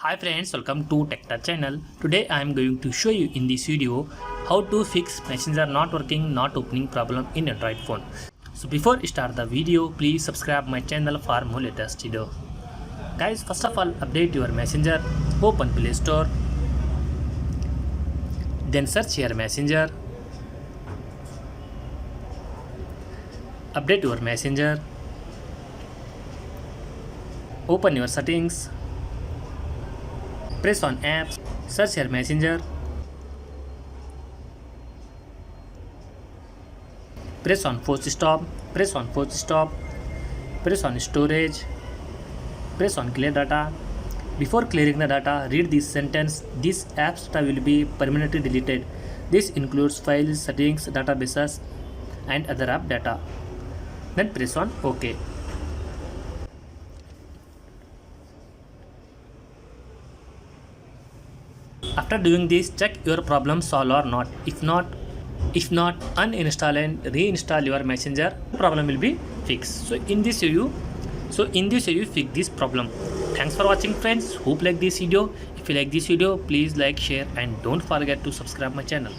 Hi friends, welcome to TechTouch channel. Today I am going to show you in this video how to fix Messenger not working, not opening problem in Android phone. So before I start the video, please subscribe my channel for more latest video. Guys, first of all, update your Messenger, open Play Store, then search your Messenger, update your Messenger, open your settings, press on apps, search your Messenger, press on force stop, press on force stop, press on storage, press on clear data. Before clearing the data, read this sentence: these apps data will be permanently deleted. This includes files, settings, databases and other app data. Then press on OK. After doing this, check your problem solved or not. If not, uninstall and reinstall your Messenger. Problem will be fixed. So in this video, fix this problem. Thanks for watching, friends. Hope like this video. If you like this video, please like, share and don't forget to subscribe my channel.